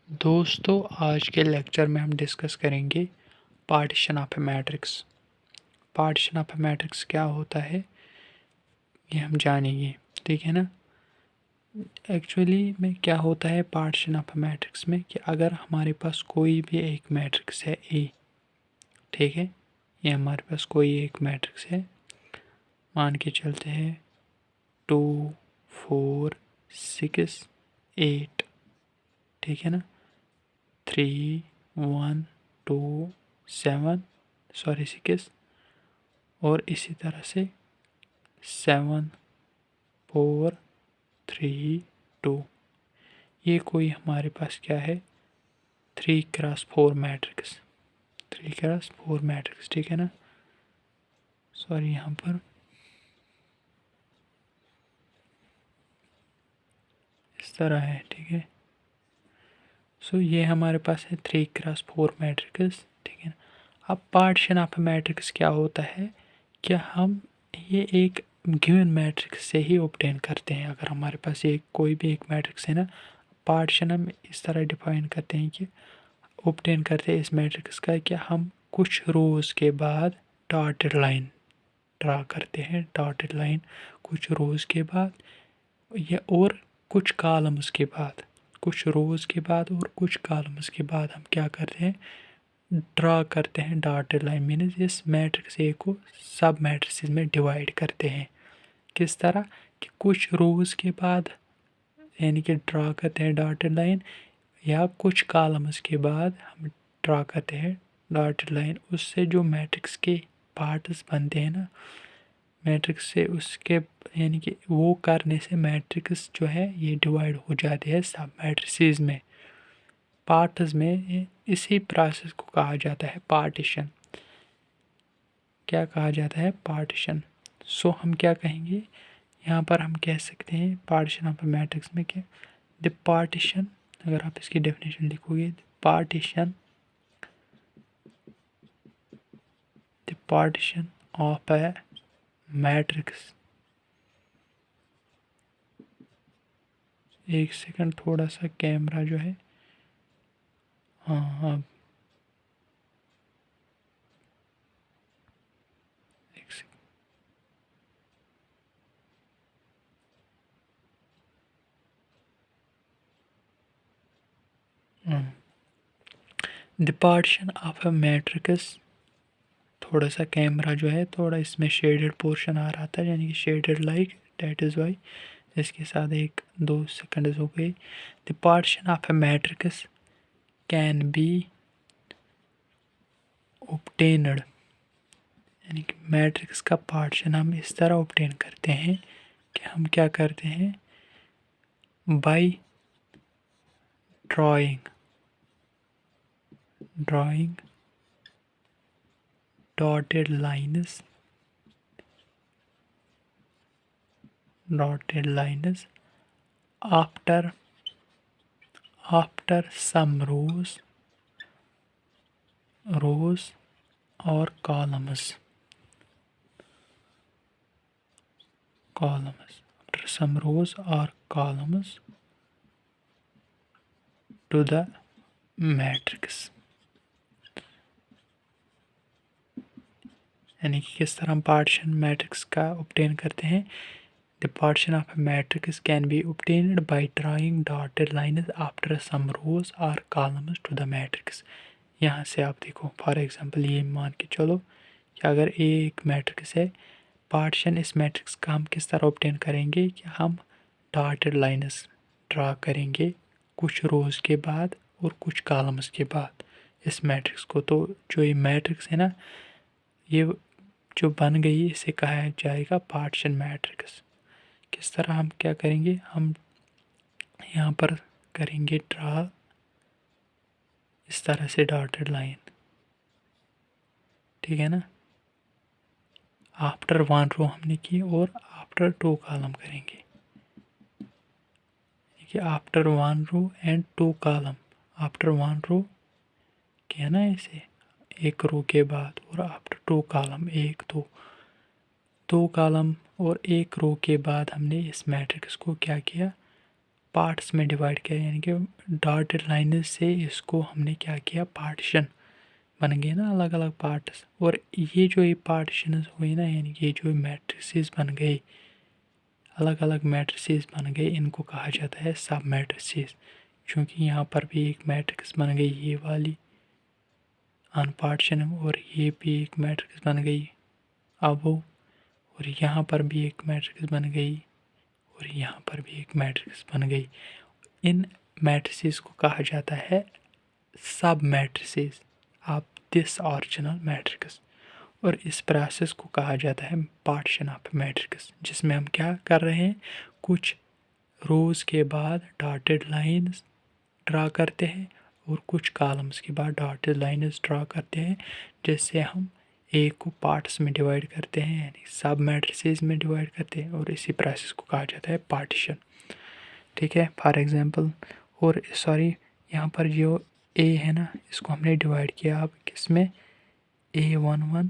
दोस्तों, आज के लेक्चर में हम डिस्कस करेंगे partition of a matrix. Partition of a matrix क्या होता है ये हम जानेंगे, ठीक है ना। एक्चुअली में क्या होता है पार्टीशन ऑफ ए मैट्रिक्स में कि अगर हमारे पास कोई भी एक मैट्रिक्स है ए, ठीक है, ये हमारे पास कोई एक मैट्रिक्स है, मान के चलते हैं 2 4 6 8, ठीक है ना, 3 1 2 7 6 और इसी तरह से 7 4 3 2। ये कोई हमारे पास क्या है 3x4 मैट्रिक्स, 3x4 मैट्रिक्स, ठीक है ना। सॉरी, यहाँ पर इस तरह है, ठीक है। सो ये हमारे पास है 3x4 मैट्रिक्स, ठीक है ना। अब पार्टीशन ऑफ मैट्रिक्स क्या होता है कि हम ये एक गिवन मैट्रिक्स से ही ऑब्टेन करते हैं। अगर हमारे पास एक कोई भी एक मैट्रिक्स है ना, पार्टीशन हम इस तरह डिफाइन करते हैं कि ऑब्टेन करते हैं इस मैट्रिक्स का कि हम कुछ रोज़ के बाद डॉटेड लाइन ड्रा करते हैं, डॉटेड लाइन कुछ रोज़ के बाद या और कुछ कॉलम्स के बाद, कुछ रोज़ के बाद और कुछ कॉलम्स के बाद हम क्या करते हैं ड्रा करते हैं डॉटेड लाइन। मीन्स इस मैट्रिक्स ए को सब मैट्रिसेस में डिवाइड करते हैं। किस तरह कि कुछ रोज़ के बाद यानी कि ड्रा करते हैं डॉटेड लाइन, या कुछ कॉलम्स के बाद हम ड्रा करते हैं डॉटेड लाइन। उससे जो मैट्रिक्स के पार्ट्स बनते हैं ना मैट्रिक्स से, उसके यानी कि वो करने से मैट्रिक्स जो है ये डिवाइड हो जाती है सब मैट्रिसेस में, पार्ट्स में। इसी प्रोसेस को कहा जाता है पार्टीशन। क्या कहा जाता है पार्टीशन। सो हम क्या कहेंगे यहाँ पर, हम कह सकते हैं पार्टीशन ऑफ मैट्रिक्स में क्या द पार्टीशन, अगर आप इसकी डेफिनेशन लिखोगे, partition the partition of a matrix. एक सेकंड, थोड़ा सा कैमरा जो है, हाँ एक second. The partition of a matrix, थोड़ा सा कैमरा जो है थोड़ा इसमें शेडेड पोर्शन आ रहा था, यानी कि shaded like, that is why. इसके साथ 1-2 सेकंड हो गई। The partition of a matrix can be obtained, यानी कि मैट्रिक्स का पार्टीशन हम इस तरह ऑब्टेन करते हैं कि हम क्या करते हैं by drawing dotted lines after some rows or columns, after some rows or columns to the matrix। यानी कि किस तरह हम पार्टीशन मैट्रिक्स का ऑब्टेन करते हैं। The partition of a matrix can be obtained by drawing dotted lines after some rows और columns to the matrix. यहाँ से आप देखो, फॉर एग्जांपल ये मान के चलो कि अगर एक मैट्रिक्स है, पार्टीशन इस मैट्रिक्स का हम किस तरह ऑब्टेन करेंगे कि हम डॉटेड लाइन्स ड्रा करेंगे कुछ रोज़ के बाद और कुछ कॉलम्स के बाद इस मैट्रिक्स को। तो जो ये मैट्रिक्स है ना, ये जो बन गई, इसे कहा जाएगा पार्टीशन मैट्रिक्स। किस तरह हम क्या करेंगे, हम यहाँ पर करेंगे ड्रा इस तरह से डॉटेड लाइन, ठीक है ना। आफ्टर 1 रो हमने की और आफ्टर 2 कॉलम करेंगे, देखिए after 1 row and 2 column. After 1 row किया ना इसे, एक रो के बाद, और आफ्टर 2 कॉलम, 2 कॉलम और एक रो के बाद हमने इस मैट्रिक्स को क्या किया पार्ट्स में डिवाइड किया, यानी कि डॉटेड लाइन से इसको हमने क्या किया, पार्टीशन बन गए ना, अलग अलग पार्ट्स। और ये पार्टीशन हुई ना, यानी कि ये जो मैट्रिसेस बन गए, अलग अलग मैट्रिसेस बन गए, इनको कहा जाता है सब मैट्रिसेस। क्योंकि यहाँ पर भी एक मैट्रिक्स बन गई ये वाली अनपार्टीशन, और ये भी एक मैट्रिक्स बन गई अब, और यहाँ पर भी एक मैट्रिक्स बन गई, और यहाँ पर भी एक मैट्रिक्स बन गई। इन मैट्रिसेस को कहा जाता है सब matrices of this original matrix. और इस प्रोसेस को कहा जाता है पार्टीशन ऑफ मैट्रिक्स, जिसमें हम क्या कर रहे हैं, कुछ रोज़ के बाद डॉटेड लाइंस ड्रा करते हैं और कुछ कॉलम्स के बाद डॉटेड लाइंस ड्रा करते हैं, जिससे हम ए को पार्ट्स में डिवाइड करते हैं, यानी सब मैट्रिसेस में डिवाइड करते हैं, और इसी प्रोसेस को कहा जाता है पार्टीशन। ठीक है, फॉर एग्जांपल, और सॉरी, यहाँ पर जो ए है ना, इसको हमने डिवाइड किया अब किस में, A11,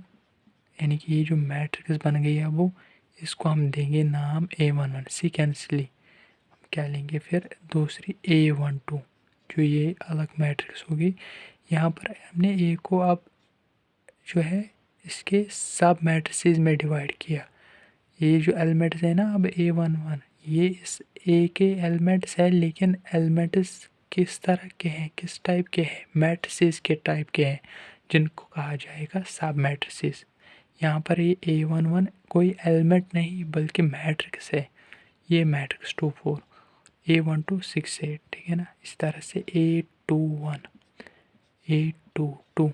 यानी कि ये जो मैट्रिक्स बन गई है वो, इसको हम देंगे नाम A11। सीक्वेंसली हम क्या लेंगे फिर, दूसरी A12, जो ये अलग मैट्रिक्स होगी। यहाँ पर हमने ए को अब जो है इसके सब मैट्रिसेस में डिवाइड किया। ये जो एलिमेंट्स है ना अब A11, ये इस ए के एलिमेंट्स है, लेकिन एलिमेंट्स किस तरह के हैं, किस टाइप के हैं, मैट्रिसेस के टाइप के हैं, जिनको कहा जाएगा सब मैट्रिसेस। यहाँ पर ये A11 कोई एलिमेंट नहीं बल्कि मैट्रिक्स है, ये मैट्रिक्स 24, A12 6 8, ठीक है ना। इस तरह से A21 A22,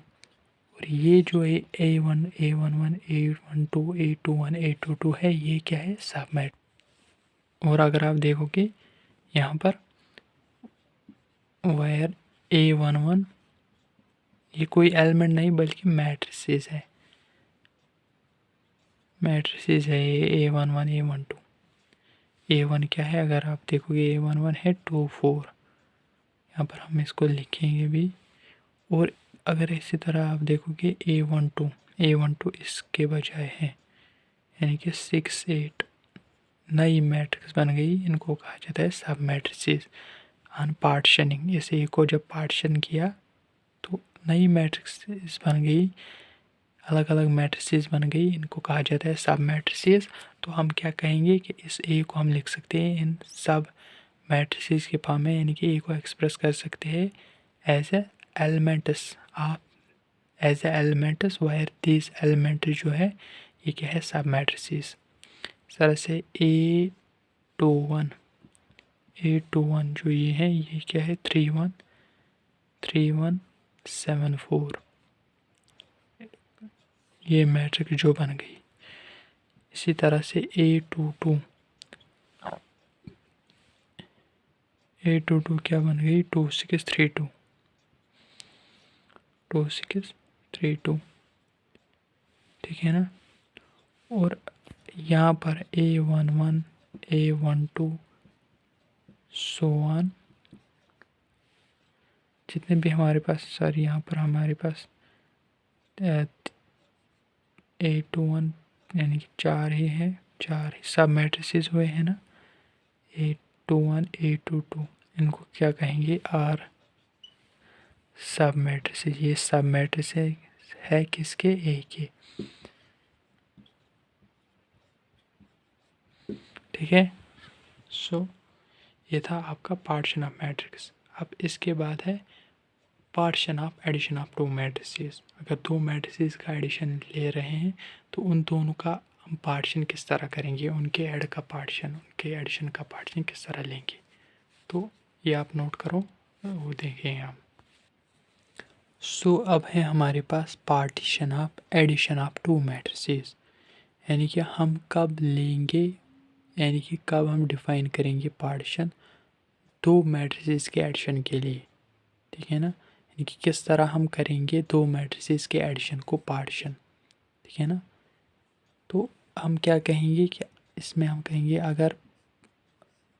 और ये जो है A1 A11 A12 A21 A22 है, ये क्या है, सब मैट्रिक्स। और अगर आप देखोगे यहाँ पर वायर A11, ये कोई एलिमेंट नहीं बल्कि मैट्रिसेस है, मैट्रिसेस है ये A11 A12। A1 क्या है, अगर आप देखोगे A11 है 2 4, यहाँ पर हम इसको लिखेंगे भी। और अगर इसी तरह आप देखोगे A12 इसके बजाय है, यानी कि 6 8, नई मैट्रिक्स बन गई, इनको कहा जाता है सब मैट्रिसेस ऑन पार्टीशनिंग। इस ए को जब पार्टीशन किया तो नई मैट्रिक्स बन गई, अलग अलग मैट्रिसेस बन गई, इनको कहा जाता है सब मैट्रिसेस। तो हम क्या कहेंगे कि इस ए को हम लिख सकते हैं इन सब मैट्रिसेस के फॉर्म में, यानी कि ए को एक्सप्रेस कर सकते हैं as a elements of, as a elements where this element जो है ये क्या है, सब मैट्रिसेस। इस तरह से A21 जो ये है, ये क्या है, 3 1 3 1 7 4, ये मैट्रिक्स जो बन गई। इसी तरह से A22 क्या बन गई, 2 6 3 2 2 6 3 2, ठीक है ना। और यहाँ पर A11 A12 सो ऑन, जितने भी हमारे पास, सॉरी यहाँ पर हमारे पास A21 यानी कि 4 ही है, 4 ही सब मैट्रिसेस हुए हैं ना, A21 A22, इनको क्या कहेंगे, आर सब मैट्रिसेस। ये सब मैट्रिसेस है किसके, ए के, ठीक है। सो ये था आपका पार्टीशन ऑफ मैट्रिक्स। अब इसके बाद है partition of addition of two matrices. अगर दो मैट्रिसेस का एडिशन ले रहे हैं तो उन दोनों का हम पार्टीशन किस तरह करेंगे, उनके ऐड का पार्टीशन, उनके एडिशन का पार्टीशन किस तरह लेंगे, तो ये आप नोट करो, वो देखेंगे हम। सो अब है हमारे पास partition of addition of two matrices, यानी कि हम कब लेंगे, यानी कि कब हम डिफाइन करेंगे पार्टीशन दो मैट्रिसेस के एडिशन के लिए, ठीक है ना। यानी कि किस तरह हम करेंगे दो मैट्रिसेस के एडिशन को पार्टीशन, ठीक है ना। तो हम क्या कहेंगे कि इसमें हम कहेंगे अगर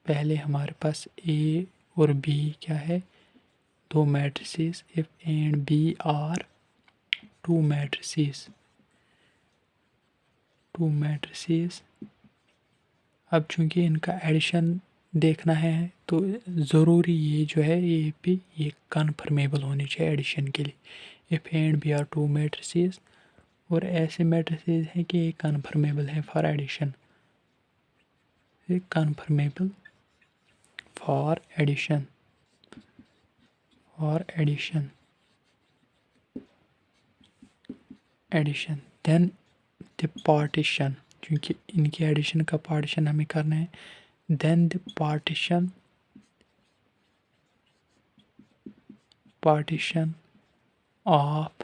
पहले हमारे पास ए और बी क्या है, दो matrices, if A and B are two matrices, अब चूंकि इनका एडिशन देखना है तो ज़रूरी ये जो है ये भी ये कन्फर्मेबल होनी चाहिए एडिशन के लिए। If A and B are two matrices और ऐसे मैट्रिसेस हैं कि ये कन्फर्मेबल है फॉर एडिशन, ये कन्फर्मेबल फॉर एडिशन और एडिशन देन द पार्टीशन, क्योंकि इनकी एडिशन का पार्टीशन हमें करना है। Then the partition of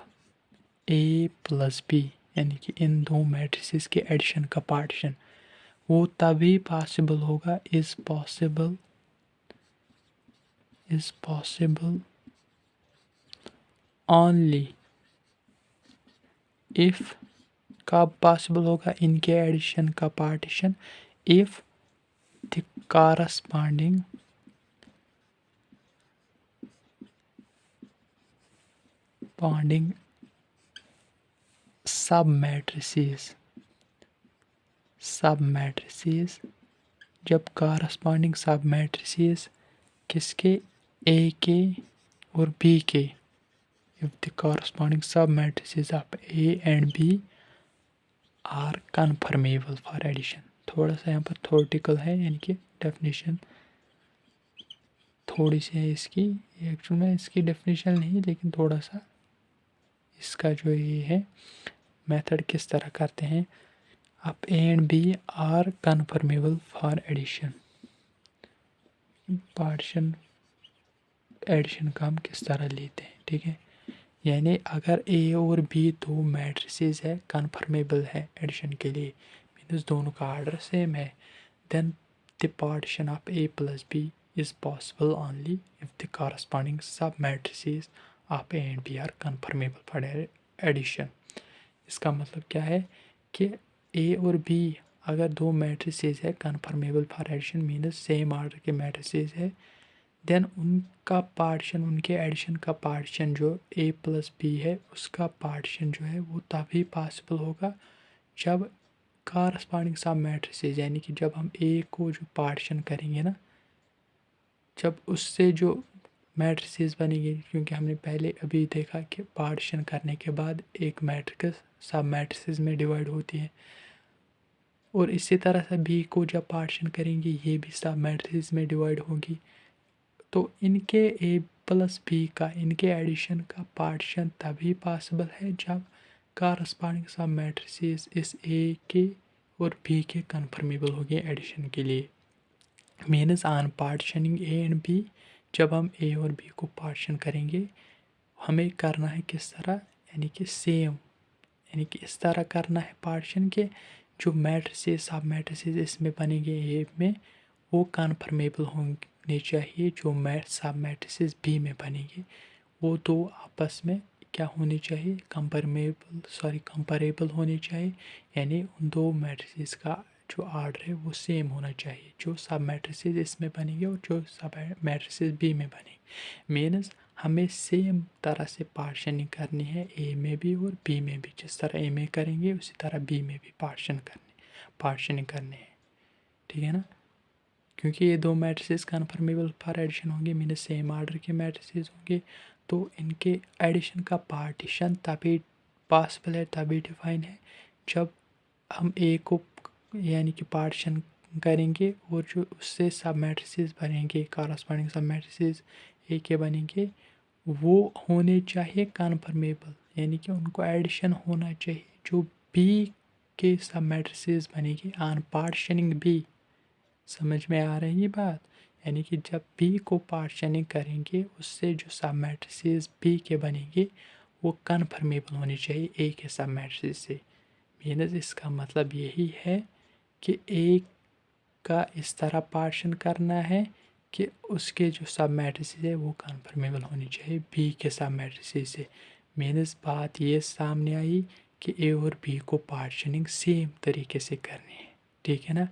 A plus B, यानी कि इन दो मैट्रिसेस के एडिशन का पार्टीशन वो तभी पॉसिबल होगा, इज़ पॉसिबल ओनली इफ़, कब पॉसिबल होगा इनके एडिशन का partition, if the corresponding submatrices जब कॉरस्पॉन्डिंग सब मैट्रिसेस किसके, ए के और बी के, if the corresponding submatrices of A and B are conformable for addition. थोड़ा सा यहाँ पर थ्योरेटिकल है, यानी कि डेफिनेशन थोड़ी सी है इसकी, एक्चुअल में इसकी डेफिनेशन नहीं लेकिन थोड़ा सा इसका जो ये है मेथड किस तरह करते हैं। अब A and B are conformable for addition, partition addition का हम किस तरह लेते हैं, ठीक है। यानी अगर ए और बी दो मैट्रिसेस है कन्फर्मेबल है एडिशन के लिए, मीन्स दोनों का आर्डर सेम है, then the partition of A plus B is possible only if the corresponding sub-matrices of A and B are conformable for addition। इसका मतलब क्या है कि A और B अगर दो मैट्रिसेस है conformable for addition, means same order के मैट्रिसेस है, देन उनका पार्टीशन, उनके एडिशन का पार्टीशन जो A प्लस बी है उसका पार्टीशन जो है वो तभी पॉसिबल होगा जब कॉरस्पॉन्डिंग सब मैट्रिसेस, यानी कि जब हम A को जो पार्टीशन करेंगे ना, जब उससे जो मैट्रिसेस बनेंगे, क्योंकि हमने पहले अभी देखा कि पार्टीशन करने के बाद एक मैट्रिक्स सब मैट्रिसेस में डिवाइड होती है, और इसी तरह से बी को जब पार्टीशन करेंगे ये भी सब मैट्रिसेस में डिवाइड होगी। तो इनके ए प्लस बी का, इनके एडिशन का पार्टीशन तभी पॉसिबल है जब कॉरस्पॉन्डिंग सब मैट्रिसेस इस ए के और बी के कन्फर्मेबल होंगे एडिशन के लिए। Means on partitioning A and B, जब हम ए और बी को पार्टीशन करेंगे हमें करना है किस तरह, यानी कि सेम, यानी कि इस तरह करना है पार्टीशन के जो मैट्रिसेस सब मैट्रिसेस इसमें बनेंगे ए में वो कन्फर्मेबल होने चाहिए, जो सब मैट्रिसेस बी में बनेंगे वो दो आपस में क्या होनी चाहिए, कंपेरेबल होनी चाहिए, यानी उन दो मैट्रिसेस का जो आर्डर है वो सेम होना चाहिए, जो सब मैट्रिसेस इसमें बनेंगे और जो सब मैट्रिसेस बी में बनेंगे। मीन्स हमें सेम तरह से पार्टीशनिंग करनी है ए में भी और बी में भी, जिस तरह ए में करेंगे उसी तरह बी में भी पार्टीशनिंग करनी है, ठीक है ना। क्योंकि ये दो मैट्रिसेस कन्फर्मेबल फॉर एडिशन होंगे, मीन्स सेम आर्डर के मैट्रिसेस होंगे, तो इनके एडिशन का पार्टीशन तभी पॉसिबल है, तभी डिफाइन है जब हम ए को यानी कि पार्टीशन करेंगे और जो उससे सब मैट्रिसेस बनेंगे, कॉरस्पॉन्डिंग सब मैट्रिसेस ए के बनेंगे वो होने चाहिए कन्फर्मेबल, यानी कि उनको एडिशन होना चाहिए जो बी के सब मैट्रिसेस बनेगी ऑन पार्टीशनिंग बी। समझ में आ रही है बात, यानी कि जब बी को पार्टीशनिंग करेंगे उससे जो सब मैट्रिसेस बी के बनेंगे वो कन्फर्मेबल होनी चाहिए ए के सब मैट्रिसेस से। मीन्स इसका मतलब यही है कि ए का इस तरह पार्टीशन करना है कि उसके जो सब मैट्रिसेस है वो कन्फर्मेबल होनी चाहिए बी के सब मैट्रिसेस से। मीन्स बात ये सामने आई कि ए और बी को पार्टीशनिंग सेम तरीके से करनी है, ठीक है ना।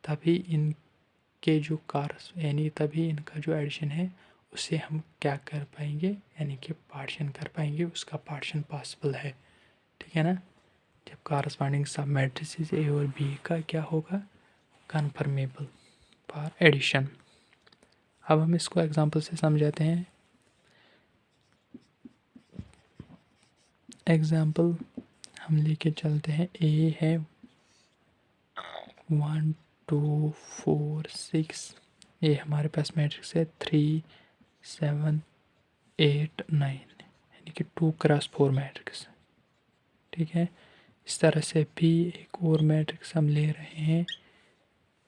तभी इनके जो यानी तभी इनका जो एडिशन है उसे हम क्या कर पाएंगे, यानी कि पार्टीशन कर पाएंगे, उसका पार्टीशन पॉसिबल है, ठीक है ना। जब कॉरस्पॉन्डिंग सब मैट्रिसेस ए और बी का क्या होगा, कन्फर्मेबल पावर एडिशन। अब हम इसको एग्जांपल से समझाते हैं। एग्जांपल हम लेके चलते हैं। ए है 1 2 4 6, ये हमारे पास मैट्रिक्स है 3 7 8 9, यानी कि 2x4 मैट्रिक्स। ठीक है, इस तरह से भी एक और मैट्रिक्स हम ले रहे हैं।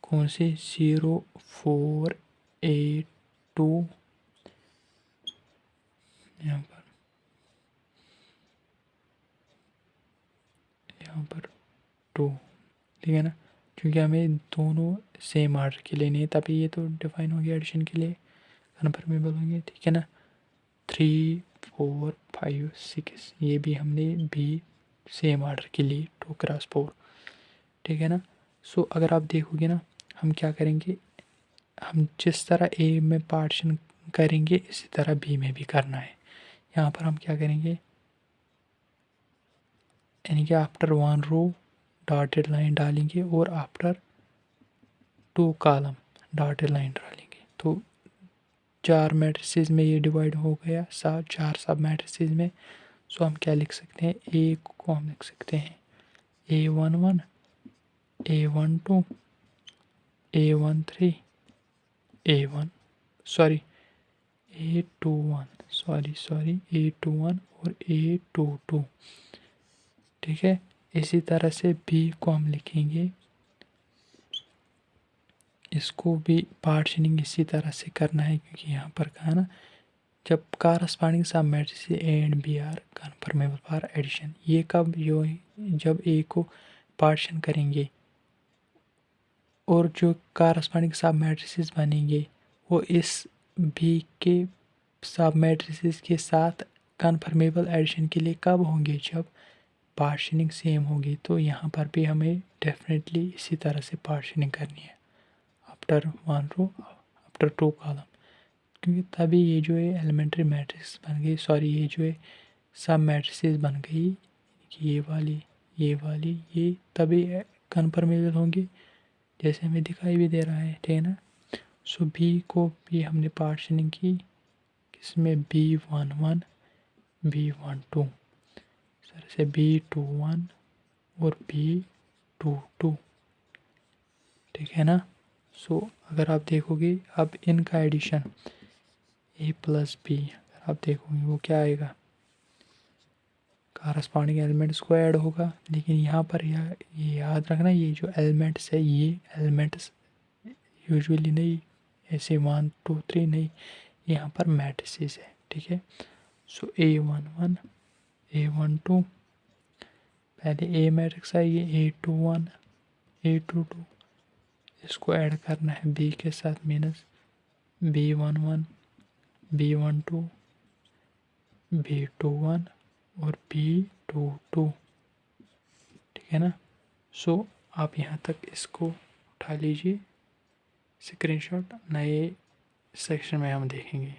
कौन सी? 0 4 8 2, यहाँ पर 2। ठीक है ना, क्योंकि हमें दोनों सेम आर्डर के लेने हैं, तभी ये तो डिफाइन हो गया एडिशन के लिए, कन्फर्मेबल होंगे। ठीक है ना, 3 4 5 6, ये भी हमने भी सेम आर्डर के लिए 2x4। ठीक है ना। सो अगर आप देखोगे ना, हम क्या करेंगे, हम जिस तरह ए में पार्टीशन करेंगे इसी तरह बी में भी करना है। यहाँ पर हम क्या करेंगे, यानी कि आफ्टर 1 रो डॉटेड लाइन डालेंगे और आफ्टर 2 कॉलम डॉटेड लाइन डालेंगे। तो 4 मैट्रिसेस में ये डिवाइड हो गया, 4 सब मैट्रिसेस में। सो हम क्या लिख सकते हैं, ए को हम लिख सकते हैं A11 A12 A13 A1 sorry A21 A21 और A22। ठीक है, इसी तरह से बी को हम लिखेंगे, इसको भी पार्टीशनिंग इसी तरह से करना है, क्योंकि यहाँ पर कहा ना, जब corresponding submatrix A and B are conformable for addition. ये कब यो जब ए को पार्टीशन करेंगे और जो कारस्पॉन्डिंग सब मैट्रिसेस बनेंगे वो इस बी के सब मैट्रिसेस के साथ कन्फर्मेबल एडिशन के लिए कब होंगे, जब पार्टीशनिंग सेम होगी। तो यहाँ पर भी हमें डेफिनेटली इसी तरह से पार्टीशनिंग करनी है, आफ्टर 1 रो आफ्टर 2 कॉलम, क्योंकि तभी ये जो है एलिमेंट्री मैट्रिक्स बन गई, सॉरी ये जो है सब मैट्रिसेस बन गई, कि ये वाली ये तभी कन्फर्मेबल होंगी, जैसे हमें दिखाई भी दे रहा है। ठीक है ना। सो बी को भी हमने पार्टीशनिंग की, किसमें, B11 B12, सर से B21 और B22। ठीक है ना। सो अगर आप देखोगे अब इनका एडिशन A प्लस बी, अगर आप देखोगे वो क्या आएगा, कारस्पॉन्डिंग एलिमेंट्स को ऐड होगा। लेकिन यहाँ पर ये याद रखना, ये जो एलिमेंट्स है ये एलिमेंट्स यूजुअली नहीं ऐसे 1 2 3 नहीं, यहाँ पर मैट्रिसेस है। ठीक है। सो A11 A12, पहले ए मैट्रिक्स है ये A21 A22, इसको ऐड करना है बी के साथ, मीनस B11 B12 B21 और B22। ठीक है ना। सो आप यहाँ तक इसको उठा लीजिए स्क्रीनशॉट, नए सेक्शन में हम देखेंगे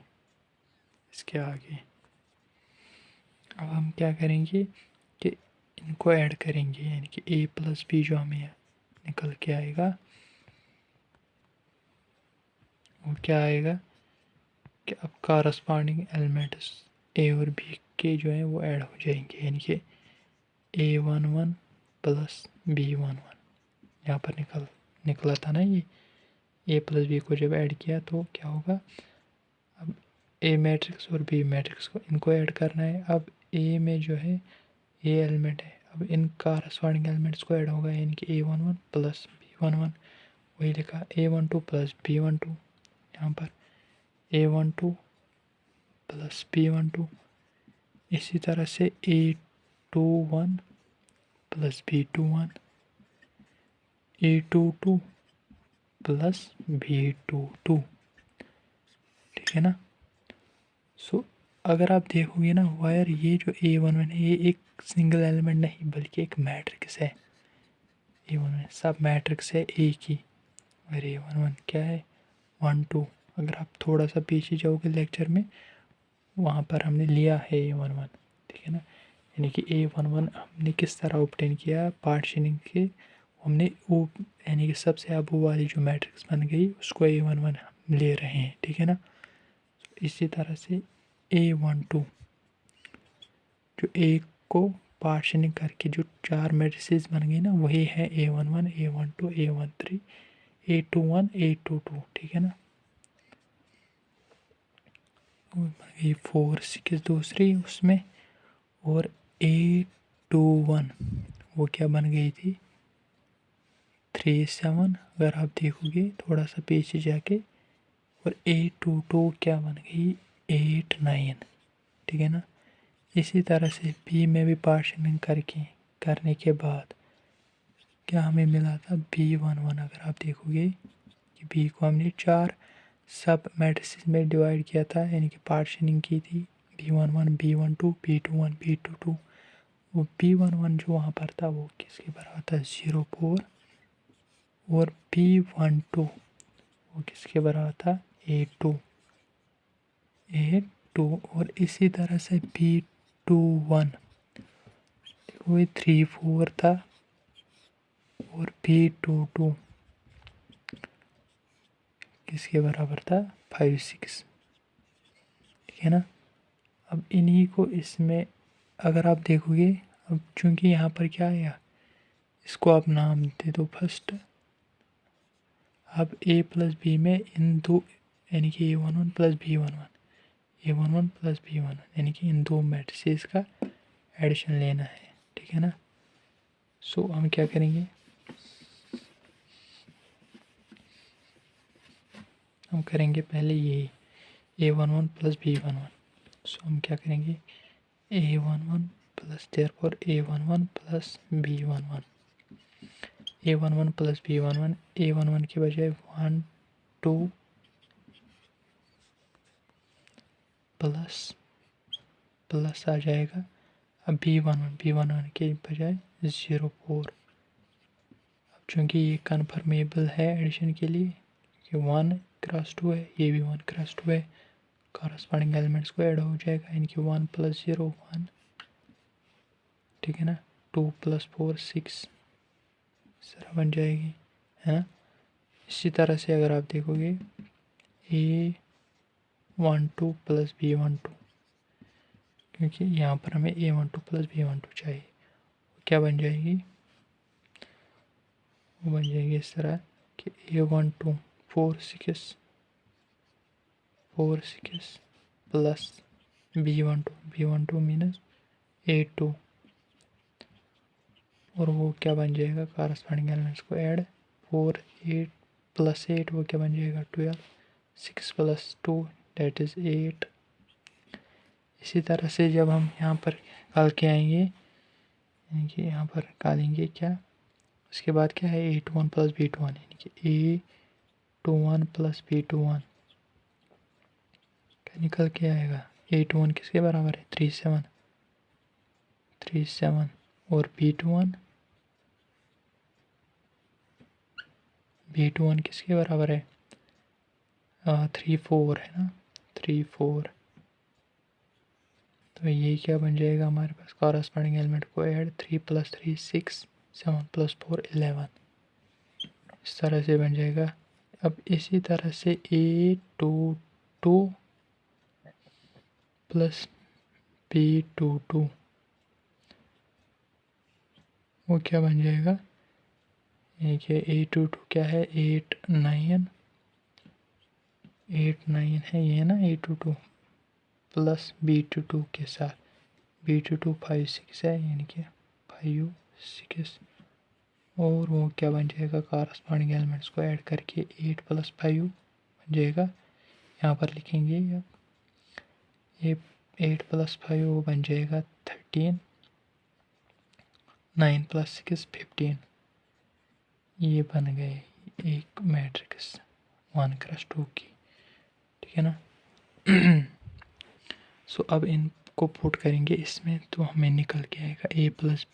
इसके आगे। अब हम क्या करेंगे कि इनको ऐड करेंगे, यानी कि A प्लस बी जो हमें निकल के आएगा वो क्या आएगा कि अब कारस्पॉन्डिंग एलिमेंट्स ए और बी के जो हैं वो ऐड हो जाएंगे, यानी कि A11 प्लस B11, यहाँ पर निकला था ना ये, ए प्लस बी को जब ऐड किया तो क्या होगा, अब ए मैट्रिक्स और बी मैट्रिक्स को इनको ऐड करना है। अब ए में जो है ये एलिमेंट है, अब इन कारस्पॉन्डिंग एलिमेंट्स को ऐड होगा, यानी कि A11 प्लस B11, वही लिखा A12 प्लस B12, यहाँ पर A12 प्लस B12, इसी तरह से A21 plus B21 A22 plus B22। ठीक है ना। सो अगर आप देखोगे ना वायर, ये जो A11 है ये एक सिंगल एलिमेंट नहीं बल्कि एक मैट्रिक्स है। A11 सब मैट्रिक्स है ए की, और A11 क्या है 1 2। अगर आप थोड़ा सा पीछे जाओगे लेक्चर में, वहाँ पर हमने लिया है A11। ठीक है ना, यानी कि A11 हमने किस तरह ऑब्टेन किया पार्टीशनिंग के, हमने वो यानी कि सबसे अब वो वाली जो मैट्रिक्स बन गई उसको A11 हम ले रहे हैं, ठीक है ना। इसी तरह से A12 जो A को पार्शनिंग करके जो 4 मैट्रिसेस बन गई ना वही है A11 A12 A13 A21 A22, ठीक है ना। ये 4 6 दूसरी उसमें, और A21 वो क्या बन गई थी 3 7, अगर आप देखोगे थोड़ा सा पीछे जाके, और A22 क्या बन गई 8 9, ठीक है ना। इसी तरह से बी में भी पार्शनिंग करने के बाद क्या हमें मिला था B11, अगर आप देखोगे कि बी को हमने 4 सब मैट्रिसेस में डिवाइड किया था यानी कि पार्शनिंग की थी, B11 B12 B21 B22, वो B11 जो वहाँ पर था वो किसके बराबर था 0 4, और B12 वो किसके बराबर था 8 2, और इसी तरह से B21 देखो ये 3 4 था, और B22 किसके बराबर था 5 6, ठीक है ना। अब इन्हीं को इसमें अगर आप देखोगे, अब चूंकि यहाँ पर क्या आया, इसको आप नाम दे दो फर्स्ट। अब A प्लस बी में इन दो यानी कि A11 plus B11 A11 plus B11 यानी कि इन दो मैट्रिसेस का एडिशन लेना है, ठीक है ना। सो हम क्या करेंगे, हम करेंगे पहले यही A11 प्लस B11। सो हम क्या करेंगे A11 plus therefore A11 plus B11 A11 plus B11 A11 के बजाय 1 2 प्लस प्लस आ जाएगा, अब B11 के बजाय 0 4। अब चूँकि ये कन्फर्मेबल है एडिशन के लिए कि 1 क्रॉस 2 है, ये भी 1 क्रॉस 2 है, कॉरस्पॉन्डिंग एलिमेंट्स को ऐड हो जाएगा यानी कि 1 प्लस 0 1, ठीक है ना। 2 प्लस 4 6 इस तरह बन जाएगी, है ना। इसी तरह से अगर आप देखोगे A12 प्लस B12, क्योंकि यहाँ पर हमें A12 प्लस B12 चाहिए, क्या बन जाएगी, वो बन जाएगी इस तरह कि A12 4 6 प्लस B12 मीनस 8 2, और वो क्या बन जाएगा कॉरस्पॉन्डिंग एलिमेंट्स को ऐड 4 8 प्लस 8 वो क्या बन जाएगा 12 6 प्लस 2 डेट इज़ 8। इसी तरह से जब हम यहाँ पर निकाल के आएंगे यानी कि यहाँ पर निकालेंगे क्या, उसके बाद क्या है A21 प्लस B21 यानी कि A21 प्लस B21 क्या निकल के आएगा A21 किसके बराबर है 3 7, और B21 किसके बराबर है 3 4 है ना 3 4। तो ये क्या बन जाएगा हमारे पास कॉरस्पॉन्डिंग एलिमेंट को ऐड 3 प्लस 3 6 7 प्लस 4 11, इस तरह से बन जाएगा। अब इसी तरह से A22 प्लस B22 वो क्या बन जाएगा, ये कि A22 क्या है 8 9 है ये ना A22 प्लस B22 के साथ B22 5 6 है यानी कि 5 6, और वो क्या बन जाएगा कॉरस्पॉन्डिंग एलिमेंट्स को ऐड करके 8 प्लस 5 बन जाएगा। यहाँ पर लिखेंगे ये 8 प्लस 5 वो बन जाएगा 13, 9 प्लस 6 15, ये बन गए एक मैट्रिक्स 1 क्रॉस 2 की, ठीक है ना। सो अब इनको पुट करेंगे इसमें तो हमें निकल के आएगा A plus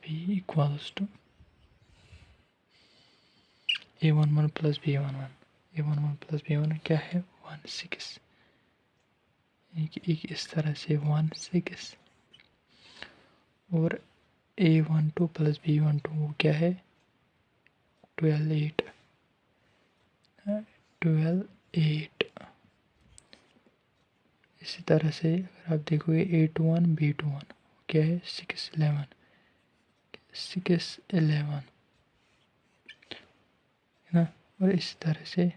B equals to A11 plus B11 A11 plus B11 क्या है 1 6, एक इस तरह से 1 6, और A12 प्लस B12 वो क्या है 12 8 12 8। इसी तरह से अगर आप देखोगे A21 B21 क्या है 6 11 6 11 है ना। और इसी तरह से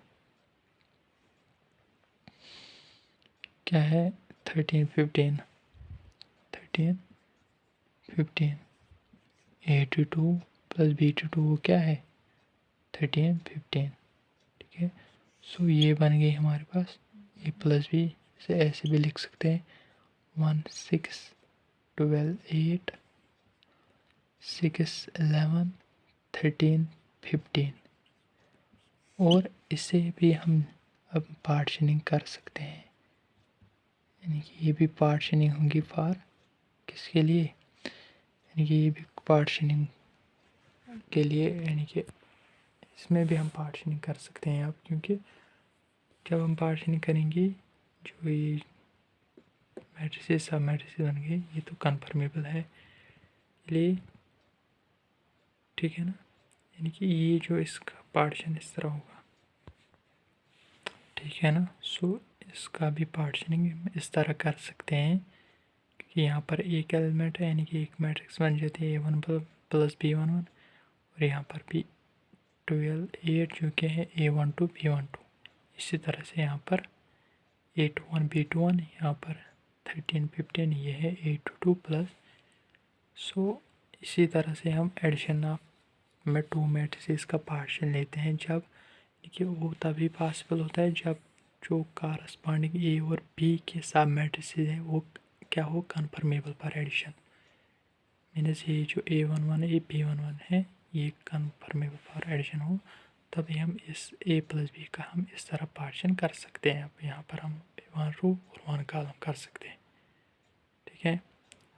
क्या है 13 15 13 15 A22 प्लस B22 वो क्या है 13 15 ठीक है। सो ये बन गई हमारे पास ए प्लस बी से ऐसे भी लिख सकते हैं 1 6 12 8 6 11 13 15। और इसे भी हम अब पार्टीशनिंग कर सकते हैं, यानी कि ये भी पार्टीशनिंग होगी फॉर किसके लिए, यानी कि ये भी पार्टीशनिंग के लिए, यानी कि इसमें भी हम पार्टीशनिंग कर सकते हैं अब, क्योंकि जब हम पार्टीशनिंग करेंगे जो ये मैट्रिसेस सब मैट्रिसेस बन गए ये तो कन्फर्मेबल है लिए, ठीक है ना। यानी कि ये जो इसका पार्टीशन इस तरह होगा, ठीक है ना। सो इसका भी पार्टीशनिंग इस तरह कर सकते हैं कि यहाँ पर एक एलिमेंट है, यानी कि एक मैट्रिक्स बन जाती है A1 प्लस B11 और यहाँ पर भी 12 8 जो कि है A12 B12। इसी तरह से यहाँ पर A21 B21 यहाँ पर 13 15 ये है A22 प्लस। सो इसी तरह से हम एडिशन ऑफ में टू मैट्रिसेस का पार्शियल लेते हैं, जब देखिए वो तभी पॉसिबल होता है जब जो कारस्पॉन्डिंग ए और बी के सब मैट्रिसेस हैं वो क्या हो कन्फर्मेबल पर एडिशन, मीनस ये जो A11 ए B11 है ये कन्फर्मेबल पर एडिशन हो, तभी हम इस ए प्लस बी का हम इस तरह पार्टीशन कर सकते हैं। अब यहाँ पर हम 1 रो और 1 कॉलम कर सकते हैं, ठीक है।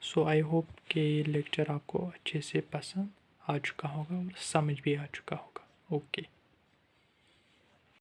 सो आई होप कि ये लेक्चर आपको अच्छे से पसंद आ चुका होगा और समझ भी आ चुका होगा। ओके।